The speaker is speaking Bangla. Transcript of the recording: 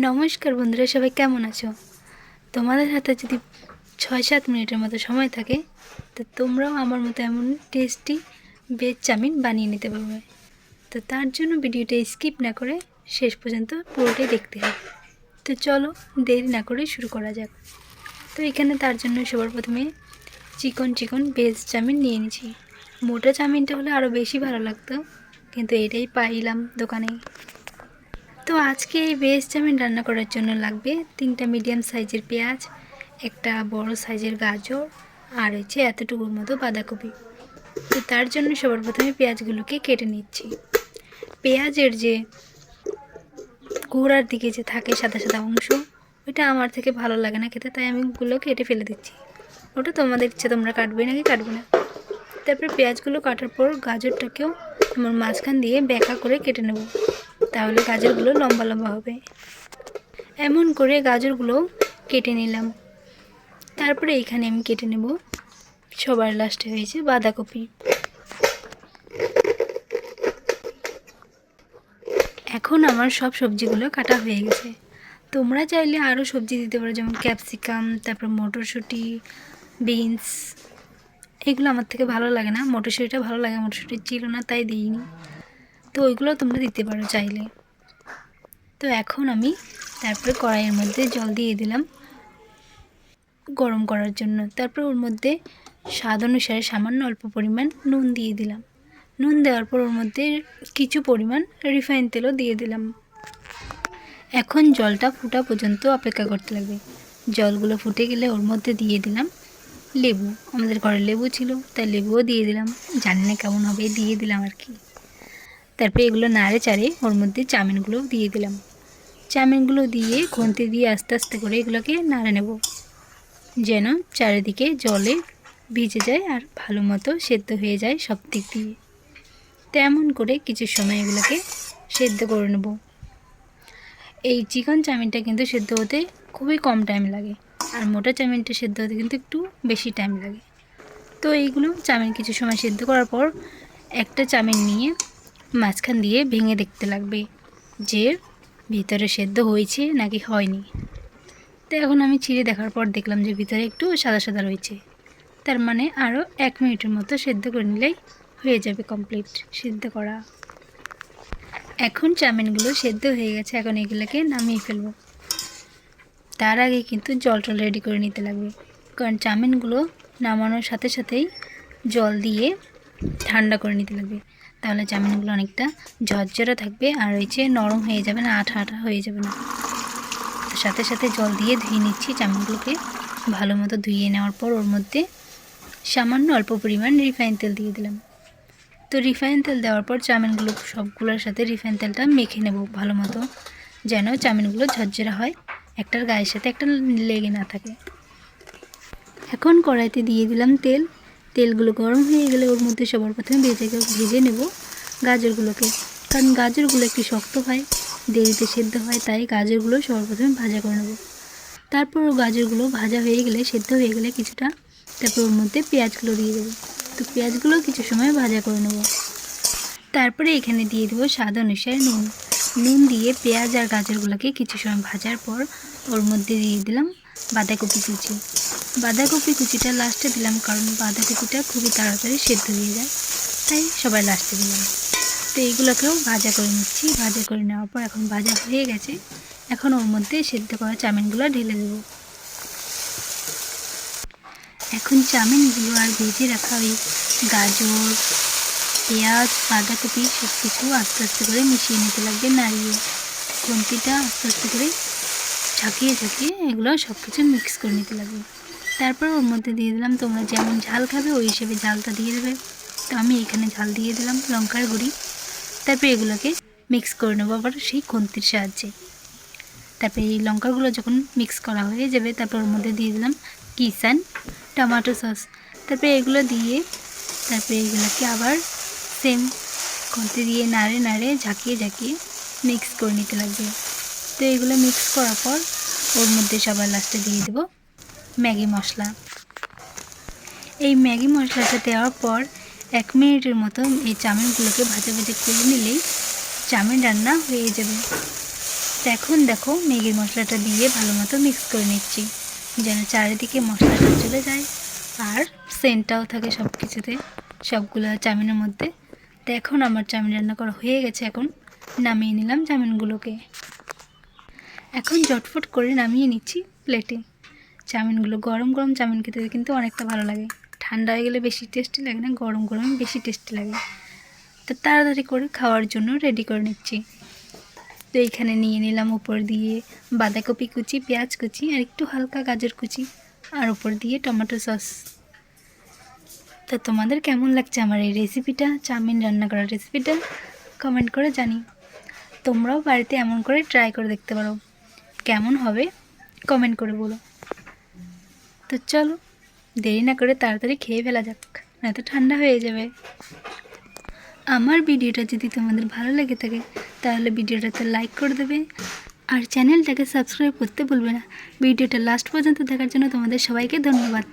নমস্কার বন্ধুরা, সবাই কেমন আছো? তোমাদের হাতে যদি ৬-৭ মিনিটের মতো সময় থাকে তো তোমরাও আমার মতো এমন টেস্টি ভেজ চাউমিন বানিয়ে নিতে পারবে। তো তার জন্য ভিডিওটা স্কিপ না করে শেষ পর্যন্ত পুরোটাই দেখতে হবে। তো চলো দেরি না করে শুরু করা যাক। তো এখানে তার জন্য সবার প্রথমে চিকন ভেজ চাউমিন নিয়ে নিয়েছি। মোটা চাউমিনটা হলে আরও বেশি ভালো লাগতো, কিন্তু এটাই পাইলাম দোকানে। তো আজকে এই ভেজ চাউমিন রান্না করার জন্য লাগবে 3টা মিডিয়াম সাইজের পেঁয়াজ, একটা বড় সাইজের গাজর, আর হচ্ছে এতটুকুর মতো বাঁধাকপি। তো তার জন্য সবার প্রথমে পেঁয়াজগুলোকে কেটে নিচ্ছি। পেঁয়াজের যে গোড়ার দিকে যে থাকে সাদা সাদা অংশ, ওইটা আমার থেকে ভালো লাগে না খেতে, তাই আমি ওগুলো কেটে ফেলে দিচ্ছি। ওটা তোমাদের ইচ্ছে, তোমরা কাটবে নাকি কাটবে না। তারপরে পেঁয়াজগুলো কাটার পর গাজরটাকেও আমার মাঝখান দিয়ে ব্যাকা করে কেটে নেব, তাহলে গাজরগুলো লম্বা লম্বা হবে। এমন করে গাজরগুলো কেটে নিলাম। তারপরে এইখানে আমি কেটে নেব সবার লাস্টে হয়েছে বাঁধাকপি। এখন আমার সব সবজিগুলো কাটা হয়ে গেছে। তোমরা চাইলে আরও সবজি দিতে পারো, যেমন ক্যাপসিকাম, তারপর মটরশুঁটি, বিনস। এগুলো আমার থেকে ভালো লাগে না, মটরশুঁটিটা ভালো লাগে, মটরশুঁটি ছিল না তাই দিইনি। তো ওইগুলো তোমরা দিতে পারো চাইলে। তো এখন আমি তারপরে কড়াইয়ের মধ্যে জল দিয়ে দিলাম গরম করার জন্য। তারপর ওর মধ্যে স্বাদ অনুসারে সামান্য অল্প পরিমাণ নুন দিয়ে দিলাম। নুন দেওয়ার পর ওর মধ্যে কিছু পরিমাণ রিফাইন তেলও দিয়ে দিলাম। এখন জলটা ফুটা পর্যন্ত অপেক্ষা করতে লাগবে। জলগুলো ফুটে গেলে ওর মধ্যে দিয়ে দিলাম লেবু। আমাদের ঘরে লেবু ছিল তাই লেবুও দিয়ে দিলাম, জানি না কেমন হবে, দিয়ে দিলাম আর কি। তারপরে এগুলো নাড়ে চাড়ে ওর মধ্যে চাউমিনগুলো দিয়ে দিলাম। চাউমিনগুলো দিয়ে খুন্তি দিয়ে আস্তে আস্তে করে এগুলোকে নাড়ে নেব, যেন চারিদিকে জলে ভিজে যায় আর ভালো মতো সেদ্ধ হয়ে যায় সব দিক দিয়ে। তেমন করে কিছু সময় এগুলোকে সেদ্ধ করে নেব। এই চিকেন চাউমিনটা কিন্তু সেদ্ধ হতে খুবই কম টাইম লাগে, আর মোটা চাউমিনটা সেদ্ধ হতে কিন্তু একটু বেশি টাইম লাগে। তো এইগুলো চাউমিন কিছু সময় সেদ্ধ করার পর একটা চাউমিন নিয়ে মাঝখান দিয়ে ভেঙে দেখতে লাগবে যে ভিতরে সেদ্ধ হয়েছে নাকি হয়নি। তো এখন আমি ছিঁড়ে দেখার পর দেখলাম যে ভিতরে একটু সাদা সাদা রয়েছে, তার মানে আরও 1 মিনিটের মতো সেদ্ধ করে নিলেই হয়ে যাবে কমপ্লিট সেদ্ধ করা। এখন চাউমিনগুলো সেদ্ধ হয়ে গেছে, এখন এগুলোকে নামিয়ে ফেলবো। তার আগে কিন্তু জলটা রেডি করে নিতে লাগবে, কারণ চাউমিনগুলো নামানোর সাথে সাথেই জল দিয়ে ঠান্ডা করে নিতে লাগবে, তাহলে চাউমিনগুলো অনেকটা ঝরঝরে থাকবে আর হচ্ছে নরম হয়ে যাবে না, আঠা আঠা হয়ে যাবে না। তো সাথে সাথে জল দিয়ে ধুয়ে নিচ্ছি চাউমিনগুলোকে। ভালো মতো ধুয়ে নেওয়ার পর ওর মধ্যে সামান্য অল্প পরিমাণ রিফাইন তেল দিয়ে দিলাম। তো রিফাইন তেল দেওয়ার পর চাউমিনগুলো সবগুলোর সাথে রিফাইন তেলটা মেখে নেব ভালো মতো, যেন চাউমিনগুলো ঝরঝরা হয়, একটার গায়ের সাথে একটা লেগে না থাকে। এখন কড়াইতে দিয়ে দিলাম তেল। তেলগুলো গরম হয়ে গেলে ওর মধ্যে সবার প্রথমে ভেজে নেব গাজরগুলোকে, কারণ গাজরগুলো একটু শক্ত হয়, দেরিতে সেদ্ধ হয়, তাই গাজরগুলো সবার প্রথমে ভাজা করে নেব। তারপর গাজরগুলো ভাজা হয়ে গেলে, সেদ্ধ হয়ে গেলে কিছুটা, তারপর ওর মধ্যে পেঁয়াজগুলো দিয়ে দেবো। তো পেঁয়াজগুলো কিছু সময় ভাজা করে নেব। তারপরে এখানে দিয়ে দেবো স্বাদ অনুসারে নুন। নুন দিয়ে পেঁয়াজ আর গাজরগুলোকে কিছু সময় ভাজার পর ওর মধ্যে দিয়ে দিলাম বাঁধাকপি কুচি। বাঁধাকপি কুচিটা লাস্টে দিলাম, কারণ বাঁধাকপিটা খুবই তাড়াতাড়ি সেদ্ধ হয়ে যায়, তাই সবাই লাস্টে দিলাম। তো এইগুলোকেও ভাজা করে নিচ্ছি। ভাজা করে নেওয়ার পর এখন ভাজা হয়ে গেছে, এখন ওর মধ্যে সেদ্ধ করা চাউমিনগুলো ঢেলে দেবো। এখন চাউমিনগুলো আর ভেজে রাখা ওই গাজর, পেঁয়াজ, বাঁধাকপি সব কিছু আস্তে আস্তে করে মিশিয়ে নিতে লাগবে, নাড়িয়ে খুন্তিটা আস্তে আস্তে করে ঝাঁকিয়ে এগুলো সব কিছু মিক্স করে নিতে লাগবে। তারপর ওর মধ্যে দিয়ে দিলাম, তোমরা যেমন ঝাল খাবে ওই হিসেবে ঝালটা দিয়ে দেবে। তো আমি এখানে ঝাল দিয়ে দিলাম লঙ্কার গুঁড়ি। তারপর এগুলোকে মিক্স করে নেবো আবার সেই খুন্তির সাহায্যে। তারপরে এই লঙ্কাগুলো যখন মিক্স করা হয়ে যাবে, তারপর ওর মধ্যে দিয়ে দিলাম কিষান টমেটো সস। তারপরে এগুলো দিয়ে তারপরে এগুলোকে আবার সেম খুন্তি দিয়ে নাড়ে ঝাঁকিয়ে মিক্স করে নিতে লাগবে। তো এগুলো মিক্স করার পর ওর মধ্যে সবার লাস্টে দিয়ে দেবো ম্যাগি মশলা। এই ম্যাগি মশলাটা দেওয়ার পর 1 মিনিটের মতো এই চাউমিনগুলোকে ভাজা করে নিলেই চাউমিন রান্না হয়ে যাবে। তো এখন দেখো ম্যাগির মশলাটা দিয়ে ভালো মতো মিক্স করে নিচ্ছি, যেন চারিদিকে মশলাটা চলে যায় আর সেন্টটাও থাকে সব কিছুতে, সবগুলো চাউমিনের মধ্যে। তো এখন আমার চাউমিন রান্না করা হয়ে গেছে, এখন নামিয়ে নিলাম চাউমিনগুলোকে। এখন ঝটফট করে নামিয়ে নিচ্ছি প্লেটে চাউমিনগুলো। গরম গরম চাউমিন খেতে কিন্তু অনেকটা ভালো লাগে, ঠান্ডা হয়ে গেলে বেশি টেস্টি লাগে না, গরম গরম বেশি টেস্টি লাগে। তো তাড়াতাড়ি করে খাওয়ার জন্য রেডি করে নিচ্ছি। তো এইখানে নিয়ে নিলাম উপর দিয়ে বাঁধাকপি কুচি, পেঁয়াজ কুচি আর একটু হালকা গাজর কুচি, আর উপর দিয়ে টমেটো সস। তো তোমাদের কেমন লাগছে আমার এই রেসিপিটা, চাউমিন রান্না করার রেসিপিটা, কমেন্ট করে জানি। তোমরাও বাড়িতে এমন করে ট্রাই করে দেখতে পারো, কেমন হবে কমেন্ট করে বলো। তো চলো দেরি না করে তাড়াতাড়ি খেয়ে ফেলা যাক, নয়তো ঠান্ডা হয়ে যাবে। আমার ভিডিওটা যদি তোমাদের ভালো লেগে থাকে তাহলে ভিডিওটাতে লাইক করে দেবে আর চ্যানেলটাকে সাবস্ক্রাইব করতে ভুলবে না। ভিডিওটা লাস্ট পর্যন্ত দেখার জন্য তোমাদের সবাইকে ধন্যবাদ।